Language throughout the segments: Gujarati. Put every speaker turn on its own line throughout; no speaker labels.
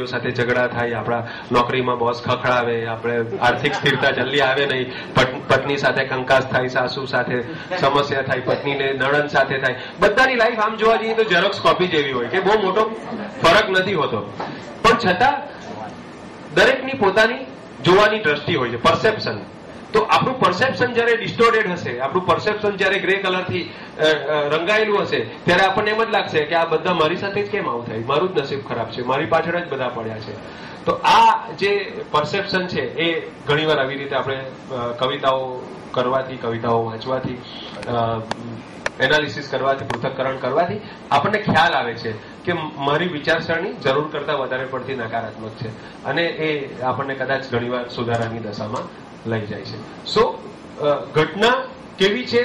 સાથે ઝઘડા થાય, આપણા નોકરીમાં બોસ ખખડાવે, આપણે આર્થિક સ્થિરતા જલ્દી આવે નહીં, પત્ની સાથે કંકાસ થાય, સાસુ સાથે સમસ્યા થાય, પત્નીને નણંદ સાથે થાય. બધાની લાઈફ આમ જોવા જઈએ તો ઝેરોક્સ કોપી જેવી હોય કે બહુ મોટો ફરક નથી હોતો, પણ છતાં દરેકની પોતાની જોવાની દ્રષ્ટિ હોય છે, પરસેપ્શન. તો આપણું પરસેપ્શન જયારે ડિસ્ટોર્ટેડ હશે, આપણું પરસેપ્શન જયારે ગ્રે કલરથી રંગાયેલું હશે, ત્યારે આપણને એમ જ લાગશે કે આ બધા મારી સાથે જ કેમ આવું થાય, મારું જ નસીબ ખરાબ છે, મારી પાછળ જ બધા પડ્યા છે. તો આ જે પરસેપ્શન છે એ ઘણીવાર આવી રીતે આપણે કવિતાઓ કરવાથી, કવિતાઓ વાંચવાથી, એનાલિસિસ કરવાથી, પૃથક્કરણ કરવાથી આપણને ખ્યાલ આવે છે કે મારી વિચારસરણી જરૂર કરતા વધારે પડતી નકારાત્મક છે, અને એ આપણને કદાચ ઘણીવાર સુધારાની દશામાં લઈ જાય છે. સો ઘટના કેવી છે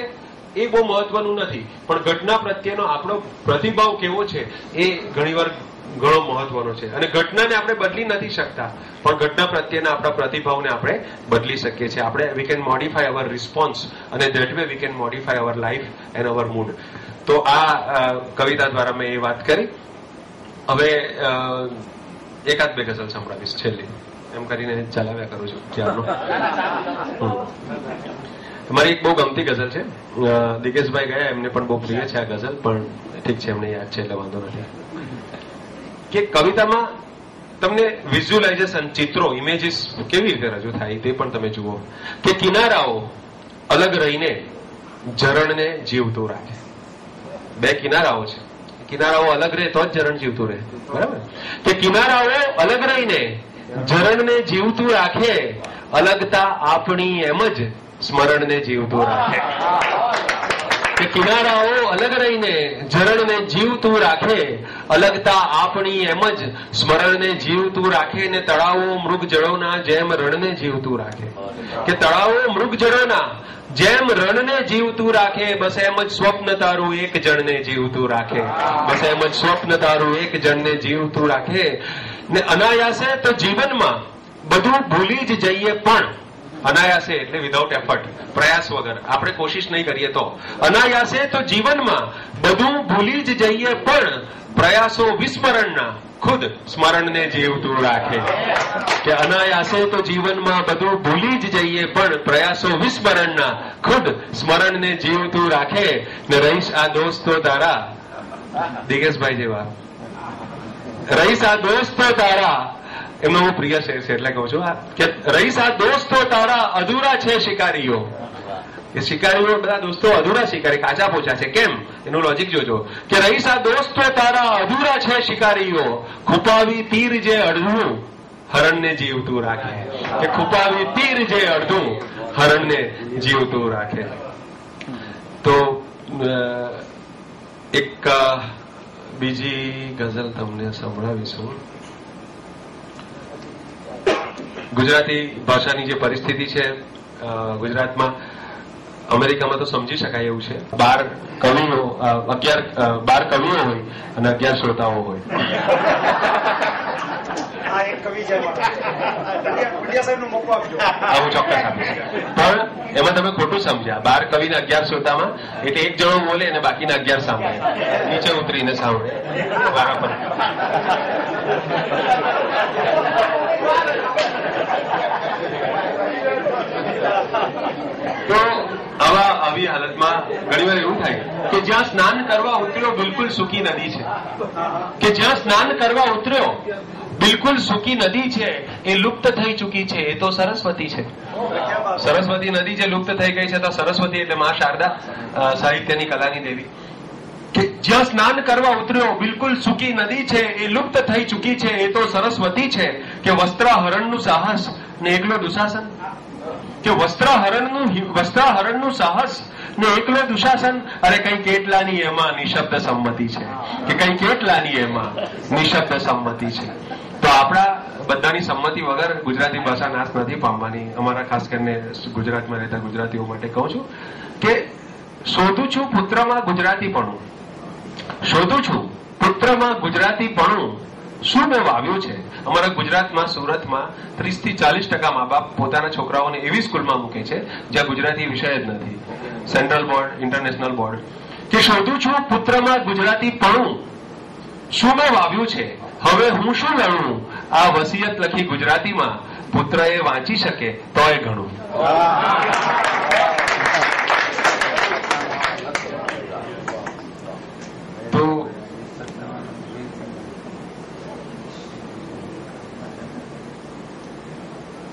એ બહુ મહત્વનું નથી, પણ ઘટના પ્રત્યેનો આપણો પ્રતિભાવ કેવો છે એ ઘણીવાર ઘણો મહત્વનો છે. અને ઘટનાને આપણે બદલી નથી શકતા, પણ ઘટના પ્રત્યેના આપણા પ્રતિભાવને આપણે બદલી શકીએ છીએ. આપણે we can modify our response, અને that way we can modify our life and our mood. તો આ કવિતા દ્વારા મેં એ વાત કરી. હવે એકાદ બે ગઝલ સંભળાવીશ છેલ્લી, એમ કરીને ચલાવ્યા કરું છું ત્યારનું. મારી એક બહુ ગમતી ગઝલ છે, દિગેશભાઈ ગયા, એમને પણ બહુ પ્રિય છે આ ગઝલ, પણ ઠીક છે એમને યાદ છે એટલે વાંધો નથી. કે કવિતામાં તમને વિઝ્યુલાઇઝેશન, ચિત્રો, ઇમેજીસ કેવી રીતે રજૂ થાય તે પણ તમે જુઓ. કે કિનારાઓ અલગ રહીને ઝરણને જીવતું રાખે. બે કિનારાઓ છે, કિનારાઓ અલગ રહે તો જ ઝરણ જીવતું રહે, બરાબર? કે કિનારાઓ અલગ રહીને ઝરણને જીવતું રાખે, અલગતા આપણી એમ જ સ્મરણને જીવતું રાખે. કે કિનારાઓ અલગ રહીને ઝરણને જીવતું રાખે, અલગતા આપણી એમ જ સ્મરણને જીવતું રાખે. ને તળાવો મૃગજળોના જેમ રણને જીવતું રાખે. કે તળાવો મૃગજળોના જેમ રણને જીવતું રાખે, બસ એમ જ સ્વપ્ન તારું એક જણને જીવતું રાખે. બસ એમ જ સ્વપ્ન તારું એક જણને જીવતું રાખે. ને અનાયાસે તો જીવનમાં બધું ભૂલી જ જઈએ, પણ અનાયાસે એટલે વિધાઉટ એફર્ટ, પ્રયાસ વગર, આપણે કોશિશ નહીં કરીએ તો. અનાયાસે તો જીવનમાં બધું ભૂલી જ જઈએ, પણ પ્રયાસો વિસ્મરણના ખુદ સ્મરણને જીવતું રાખે. કે અનાયાસે તો જીવનમાં બધું ભૂલી જ જઈએ, પણ પ્રયાસો વિસ્મરણના ખુદ સ્મરણને જીવતું રાખે. ને રહીશ આ દોસ્તો તારા, દિગેશભાઈ જેવા, રહીશ આ દોસ્તો તારા, એમનો બહુ પ્રિય શેર છે એટલે કહું છું કે રહીશ આ દોસ્તો તારા, અધૂરા છે શિકારીઓ. એ શિકારીઓ બધા દોસ્તો અધૂરા શિકારી, કાચા પોચા છે. કેમ? એનું લોજિક જોજો. કે રહીશ આ દોસ્તો તારા, અધૂરા છે શિકારીઓ, છુપાવી તીર જે અડધું હરણને જીવતું રાખે. કે છુપાવી તીર જે અડધું હરણને જીવતું રાખે. તો એક બીજી ગઝલ તમને સંભળાવીશું. ગુજરાતી ભાષાની જે પરિસ્થિતિ છે ગુજરાતમાં, અમેરિકામાં તો સમજી શકાય એવું છે. 12 કવિઓ હોય અને 11 શ્રોતાઓ હોય. આવું ચોક્કસ આપીશ, પણ એમાં તમે ખોટું સમજ્યા. 12 કવિને 11 શ્રોતામાં એટલે એક જણો બોલે અને બાકીના 11 સાંભળે, નીચે ઉતરીને સાંભળે બરાબર. તો આવી હાલતમાં ઘણીવાર એવું થાય કે જ્યાં સ્નાન કરવા ઉતર્યો બિલકુલ સૂકી નદી છે. કે જ્યાં સ્નાન કરવા ઉતર્યો બિલકુલ સૂકી નદી છે, એ લુપ્ત થઈ ચૂકી છે, એ તો સરસ્વતી છે. સરસ્વતી નદી જે લુપ્ત થઈ ગઈ છે, તો સરસ્વતી એટલે મા શારદા, સાહિત્યની કલાની દેવી. કે જ્યાં સ્નાન કરવા ઉતર્યો બિલકુલ સૂકી નદી છે, એ લુપ્ત થઈ ચૂકી છે, એ તો સરસ્વતી છે. કે વસ્ત્રાહરણનું સાહસ ને એકલો દુશાસન. કે વસ્ત્રાહરણનું સાહસ ને એકલો દુશાસન. અરે કઈ કેટલાની એમાં નિશબ્દ સંમતિ છે. કે કઈ કેટલાની એમાં નિશબ્દ સંમતિ છે. તો આપણા બધાની સંમતિ વગર ગુજરાતી ભાષા નાશ નથી પામવાની. અમારા ખાસ કરીને ગુજરાતમાં રહેતા ગુજરાતીઓ માટે કહું છું કે શોધું છું પુત્રમાં ગુજરાતીપણું, શોધું છું પુત્રમાં ગુજરાતીપણું, શું મેં વાવ્યું છે. અમારા ગુજરાતમાં, સુરતમાં 30 થી 40% મા બાપ પોતાના છોકરાઓને એવી સ્કૂલમાં મૂકે છે જ્યાં ગુજરાતી વિષય જ નથી. Central board, international board. કે શોધું છું પુત્રમાં ગુજરાતીપણું, શું મેં વાવ્યું છે હવે હું શું લણું, આ વસિયત લખી ગુજરાતીમાં, પુત્ર એ વાંચી શકે તોય ઘણું. તો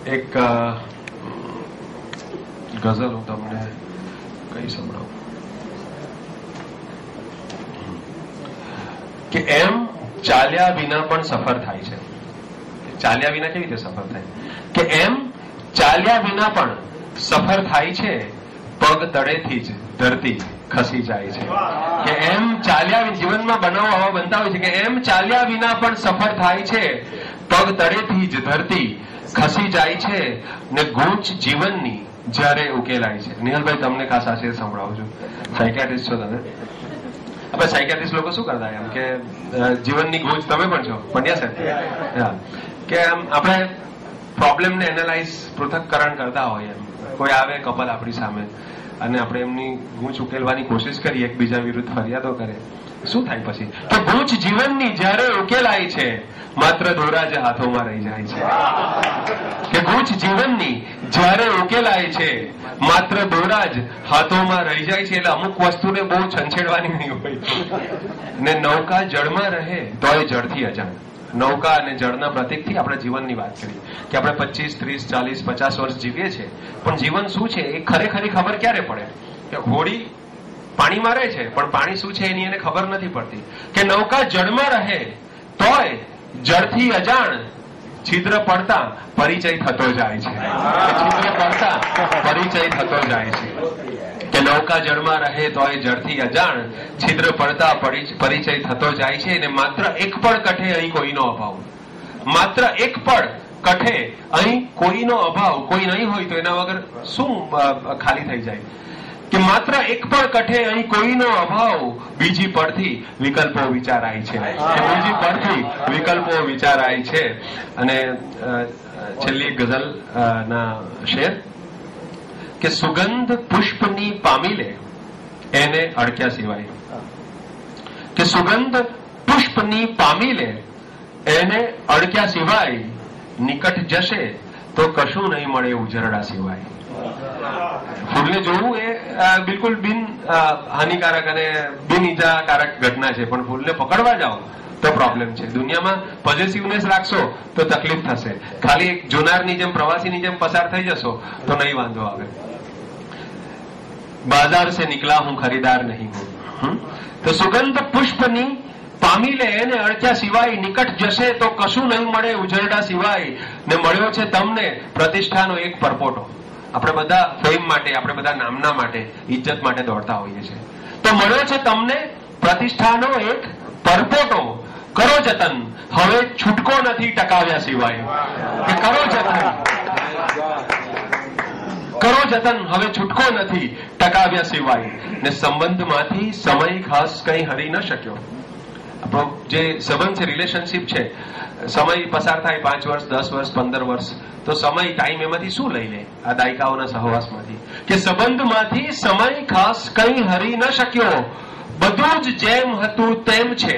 એક ગઝલ હું તમને કઈ સંભળાવું કે એમ ચાલ્યા વિના પણ સફર થાય છે. ચાલ્યા વિના કેવી રીતે સફર થાય? કે એમ ચાલ્યા વિના પણ સફર થાય છે, પગ તળેથી જ ધરતી ખસી જાય છે. કે એમ ચાલ્યા, જીવનમાં બનાવો આવા બનતા હોય છે કે એમ ચાલ્યા વિના પણ સફર થાય છે, પગ તળેથી જ ધરતી ખસી જાય છે, ને ગૂંચ જીવનની જ્યારે ઉકેલાય છે. નિહાલભાઈ તમને ખાસ આ શેર સંભળાવું છું. સાયકિયાટ્રિસ્ટ છો તમે. આપણે સાયકિયાટ્રિસ્ટ લોકો શું કરતા એમ કે જીવનની ગૂંચ, તમે પણ છો પંડ્યા સાહેબ, કે આમ આપણે પ્રોબ્લેમને એનાલાઇઝ, પૃથક્કરણ કરતા હોય. એમ કોઈ આવે કપલ આપણી સામે અને આપણે એમની ગૂંચ ઉકેલવાની કોશિશ કરીએ, એકબીજા વિરુદ્ધ ફરિયાદો કરે, શું થાય પછી? તો ગૂંચ જીવનની જ્યારે ઉકેલાય છે, માત્ર દોરા જ હાથોમાં રહી જાય છે. કે ગૂંચ જીવનની જ્યારે ઉકેલાય છે, માત્ર દોરા જ હાથોમાં રહી જાય છે. એટલે અમુક વસ્તુને બહુ છંછેડવાની નહીં હોય. ને નૌકા જળમાં રહે તોય જળથી અજાણ. નૌકા અને જળના પ્રતીકથી આપણે જીવનની વાત કરીએ કે આપણે 25, 30, 40, 50 વર્ષ જીવીએ છીએ, પણ જીવન શું છે એ ખરેખરી ખબર ક્યારે પડે? કે હોડી પાણીમાં રહે છે, પણ પાણી શું છે એની એને ખબર નથી પડતી. કે નૌકા જળમાં રહે તોય જળથી અજાણ, છિદ્ર પડતા પરિચય થતો જાય છે. છિદ્ર પડતા પરિચય થતો જાય છે. કે નૌકા જળમાં રહે તોય જળથી અજાણ, છિદ્ર પડતા પરિચય થતો જાય છે. અને માત્ર એક પળ કઠે અહીં કોઈનો અભાવ, માત્ર એક પળ કઠે અહીં કોઈનો અભાવ, કોઈ નહીં હોય તો એના વગર શું ખાલી થઈ જાય? કે માત્ર એક પળ કઠે અહીં કોઈનો અભાવ, બીજી પડથી વિકલ્પો વિચારાય છે. બીજી પડથી વિકલ્પો વિચારાય છે. અને છેલ્લી ગઝલ ના શેર કે સુગંધ પુષ્પની પામી લે એને અડક્યા સિવાય. કે સુગંધ પુષ્પની પામી લે એને અડક્યા સિવાય, નિકટ જશે તો કશું નહીં મળે ઉજરડા સિવાય. ફૂલને જોવું એ બિલકુલ બિન હાનિકારક અને બિન ઈજાકારક ઘટના છે, પણ ફૂલને પકડવા જાઓ તો પ્રોબ્લેમ છે. દુનિયામાં પોઝિટિવનેસ રાખશો તો તકલીફ થશે. ખાલી એક જોનારની જેમ, પ્રવાસીની જેમ પસાર થઈ જશો તો નહીં વાંધો આવે. બાજાર સે નિકલા હું ખરીદાર નહીં હું. તો સુગંધ પુષ્પની પામી લે એને અડક્યા સિવાય, નિકટ જશે તો કશું નહીં મળે ઉજરડા સિવાય. ને મળ્યો છે તમને પ્રતિષ્ઠાનો એક પરપોટો. આપણે બધા ફેમ માટે, આપણે બધા નામના માટે, ઇજ્જત માટે દોડતા હોઈએ છીએ. તો મળ્યો છે તમને પ્રતિષ્ઠાનો એક પરપોટો, કરો જતન હવે છૂટકો નથી ટકાવ્યા સિવાય. કે કરો જતન, કરો જતન હવે છૂટકો નથી ટકાવ્યા સિવાય. ને સંબંધમાંથી સમય ખાસ કંઈ હરી ન શક્યો. આપણો જે સંબંધ છે, રિલેશનશીપ છે, સમય પસાર થાય 5 વર્ષ, 10 વર્ષ, 15 વર્ષ, તો સમય, ટાઈમ એમાંથી શું લઈ લે આ દાયકાઓના સહવાસમાંથી? કે સંબંધમાંથી સમય ખાસ કંઈ હરી ન શક્યો, બધું જ જેમ હતું તેમ છે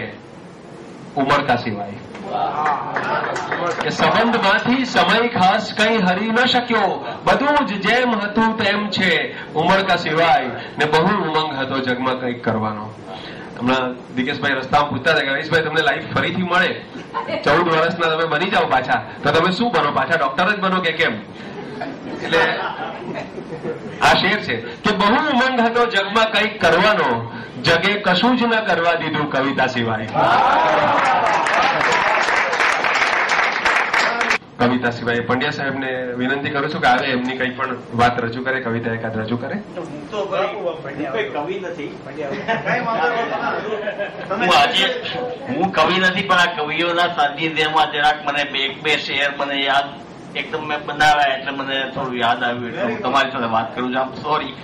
ઉમળકા સિવાય. કે સંબંધમાંથી સમય ખાસ કંઈ હરી ન શક્યો, બધું જ જેમ હતું તેમ છે ઉમળકા સિવાય. ને બહુ ઉમંગ હતો જગમાં કંઈક કરવાનો. હમણાં દિકેશભાઈ રસ્તામાં પૂછતા હતા કે હરીશભાઈ તમને લાઈફ ફરીથી મળે, 14 વર્ષના તમે બની જાઓ પાછા, તો તમે શું બનો? પાછા ડોક્ટર જ બનો કે કેમ? એટલે આ શેર છે કે બહુ ઉમંગ હતો જગમાં કંઈક કરવાનો, જગે કશું જ ન કરવા દીધું કવિતા સિવાય. કવિતા સિવાય પંડ્યા સાહેબને વિનંતી કરું છું કે આવે એમની કઈ પણ વાત રજૂ કરે, કવિતા એકાદ રજૂ કરે.
હું કવિ નથી, પણ આ કવિઓના સાનિધ્યમાં જરાક મને બે શેર મને યાદ એકદમ મેં બનાવ્યા એટલે મને થોડું યાદ આવ્યું, એટલે હું તમારી સાથે વાત કરું છું. સોરી.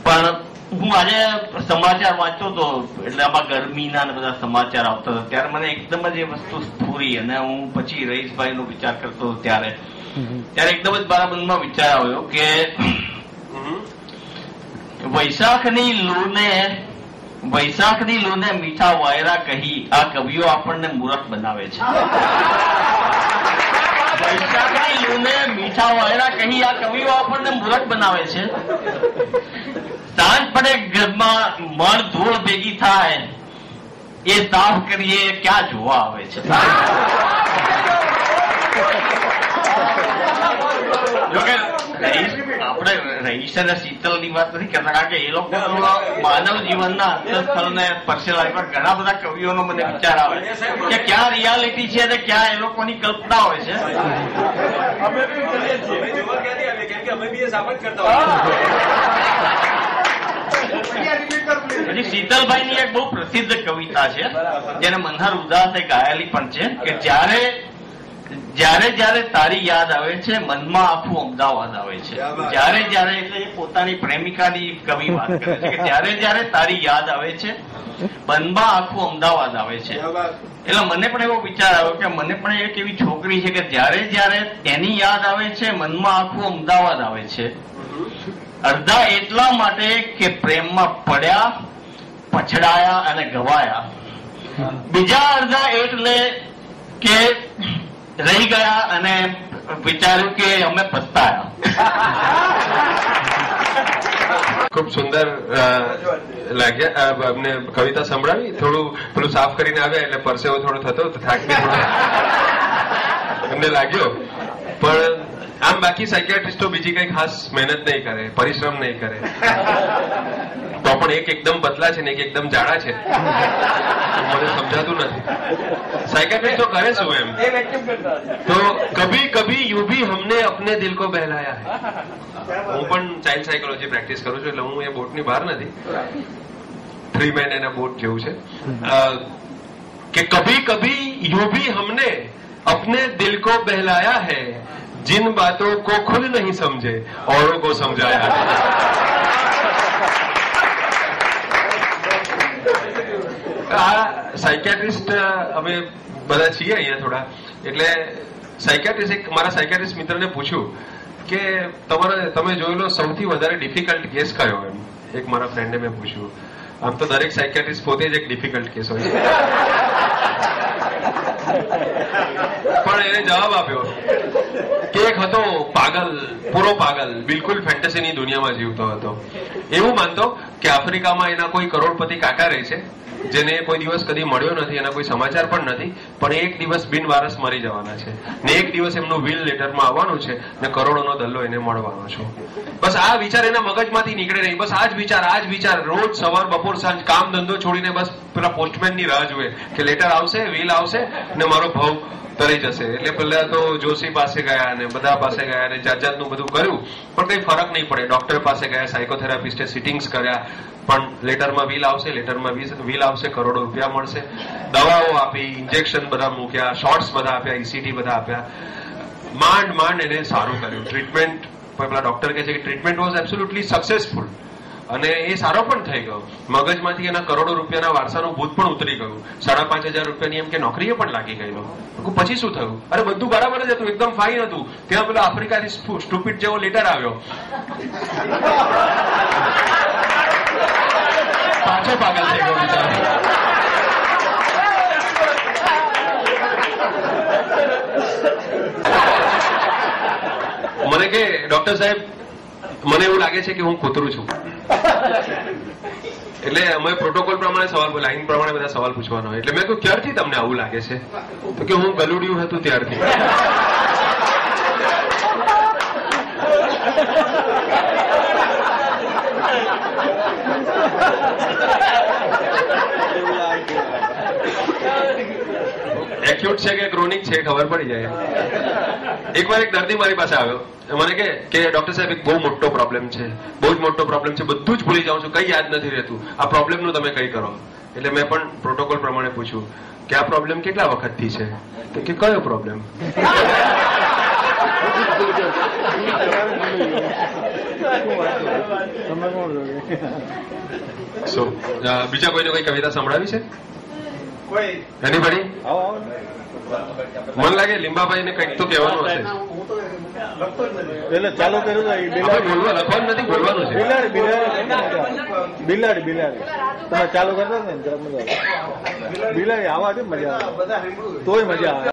પણ હું આજે સમાચાર વાંચતો હતો, એટલે આમાં ગરમીના બધા સમાચાર આવતા હતા, ત્યારે મને એકદમ જ એ વસ્તુ સ્ફૂરી. અને હું પછી રહીશભાઈ નો વિચાર કરતો હતો ત્યારે એકદમ જ મારા મનમાં વિચાર આવ્યો કે વૈશાખની લૂને વૈશાખની લૂને મીઠા વાયરા કહી આ કવિઓ આપણને મૂરખ બનાવે છે. વૈશાખની લૂને મીઠા વાયરા કહી આ કવિઓ આપણને મૂરખ બનાવે છે. સાંજ પડે ઘરમાં મળ ધૂળ ભેગી થાય એ સાફ કરીએ ક્યાં જોવા આવે છે. આપણે રહીશ અને શીતલની વાત નથી કરતા, કારણ કે એ લોકો માનવ જીવનના અંતઃસ્થળને સ્પર્શેલા પર ઘણા બધા કવિઓનો મને વિચાર આવે કે ક્યાં રિયાલિટી છે અને ક્યાં એ લોકોની કલ્પના હોય છે. પછી શીતલભાઈની એક બહુ પ્રસિદ્ધ કવિતા છે જેને મનહર ઉદાસે ગાયેલી પણ છે કે જ્યારે જ્યારે તારી યાદ આવે છે મનમાં આખું અમદાવાદ આવે છે. જ્યારે જ્યારે એટલે એ પોતાની પ્રેમિકાની કવિ વાત કરે છે કે જ્યારે તારી યાદ આવે છે મનમાં આખું અમદાવાદ આવે છે. એટલે મને પણ એવો વિચાર આવ્યો કે મને પણ એક એવી છોકરી છે કે જ્યારે એની યાદ આવે છે મનમાં આખું અમદાવાદ આવે છે. અડધા એટલા માટે કે પ્રેમમાં પડ્યા, પછડાયા અને ગવાયા. બીજા અડધા એટલે કે રહી ગયા અને વિચાર્યું કે અમે પસ્તાયા.
ખૂબ સુંદર લાગ્યા અમને કવિતા સંભળાવી. થોડું પેલું સાફ કરીને આવ્યા એટલે પરસેવો થોડો થતો થાક એમને લાગ્યો. પણ આમ બાકી સાયકિયાટ્રિસ્ટો બીજી કઈ ખાસ મહેનત નહીં કરે, પરિશ્રમ નહીં કરે. તો પણ એક એકદમ પતલા છે ને એક એકદમ જાડા છે, મને સમજાતું નથી. સાયકિયાટ્રિસ્ટો કરે શું એમ? તો કભી કભી યુ ભી હમને અપને દિલ કો બહેલાયા હૈ. હું પણ ચાઇલ્ડ સાયકોલોજી પ્રેક્ટિસ કરું છું, એટલે હું એ બોટની બહાર નથી. 3 મહિનાના બોટ જેવું છે કે કભી કભી યુ ભી હમને अपने दिल को बहलाया है, जिन बातों को खुद नहीं समझे औरों को समझाया है. આ સાયકિયાટ્રિસ્ટ અમે બધા છીએ અહીંયા થોડા, એટલે સાયકિયાટ્રિસ્ટ મારા સાયકિયાટ્રિસ્ટ મિત્રને પૂછ્યું કે તમે જોયેલો સૌથી વધારે ડિફિકલ્ટ કેસ કયો એમ. એક મારા ફ્રેન્ડે મેં પૂછ્યું. આમ તો દરેક સાયકિયાટ્રિસ્ટ પોતે જ એક ડિફિકલ્ટ કેસ હોય છે, પણ એને જવાબ આપ્યો કે એક હતો પાગલ, પૂરો પાગલ, બિલકુલ ફેન્ટસીની દુનિયામાં જીવતો હતો. એવું માનતો કે આફ્રિકામાં એના કોઈ કરોડપતિ કાકા રહે છે જેને કોઈ દિવસ કદી મળ્યો નથી, એના કોઈ સમાચાર પણ નથી, પણ એક દિવસ બિનવારસ મરી જવાના છે ને એક દિવસ એમનું વિલ લેટરમાં આવવાનું છે ને કરોડોનો દલ્લો એને મળવાનો છે. બસ આ વિચાર એના મગજમાંથી નીકળે નહીં. બસ આ જ વિચાર રોજ સવાર બપોર સાંજ કામ ધંધો છોડીને બસ પેલા પોસ્ટમેનની રાહ જુએ કે લેટર આવશે, વિલ આવશે ને મારો ભાવ તરી જશે. એટલે પેલા તો જોશી પાસે ગયા અને બધા પાસે ગયા અને જાતનું બધું કર્યું, પણ કઈ ફરક નહીં પડે. ડોક્ટર પાસે ગયા, સાયકોથેરાપિસ્ટે સિટિંગ્સ કર્યા, પણ લેટરમાં વિલ આવશે, કરોડો રૂપિયા મળશે. દવાઓ આપી, ઇન્જેક્શન બધા મૂક્યા, શોર્ટ્સ બધા આપ્યા, ECT બધા આપ્યા, માંડ એને સારું કર્યું. ટ્રીટમેન્ટ પેલા ડોક્ટર કહે છે કે ટ્રીટમેન્ટ વોઝ એબ્સોલ્યુટલી સક્સેસફુલ અને એ સારો પણ થઈ ગયો. મગજમાંથી એના કરોડો રૂપિયાના વારસાનું ભૂત પણ ઉતરી ગયું. 5,500 રૂપિયાની એમ કે નોકરીએ પણ લાગી ગયેલો. પછી શું થયું? અરે બધું બરાબર જ હતું, એકદમ ફાઇન હતું. ત્યાં પેલો આફ્રિકાથી સ્ટુપિડ જેવો લેટર આવ્યો, પાછો પાગલ થઈ ગયો બિચારો. મને કે ડોક્ટર સાહેબ મને એવું લાગે છે કે હું કૂતરું છું. એટલે અમે પ્રોટોકોલ પ્રમાણે સવાલ, લાઈન પ્રમાણે બધા સવાલ પૂછવાનો હોય. એટલે મેં કહ્યું ક્યારથી તમને આવું લાગે છે? તો કે હું ગલુડિયું હતું ત્યારથી. એક્યુટ છે કે ક્રોનિક છે ખબર પડી જાય. એકવાર એક દર્દી મારી પાસે આવ્યો, મને કે ડોક્ટર સાહેબ એક બહુ મોટો પ્રોબ્લેમ છે, બહુ જ મોટો પ્રોબ્લેમ છે, બધું જ ભૂલી જાઉં છું, કઈ યાદ નથી રહેતું, આ પ્રોબ્લેમનું તમે કઈ કરો. એટલે મેં પણ પ્રોટોકોલ પ્રમાણે પૂછ્યું કે આ પ્રોબ્લેમ કેટલા વખતથી છે? તો કે કયો પ્રોબ્લેમ? બીજા કોઈને કોઈ કવિતા સંભળાવી છે? એનીબડી? મને લાગે લીંબાભાઈને કંઈક તો કહેવાનું હશે.
એટલે ચાલુ કર્યું
આપણે લખવાનું નથી, બોલવાનું છે.
બિલાડી તમે ચાલુ કરતા ને બિલાડી આવા છે મજા આવે તોય મજા આવે.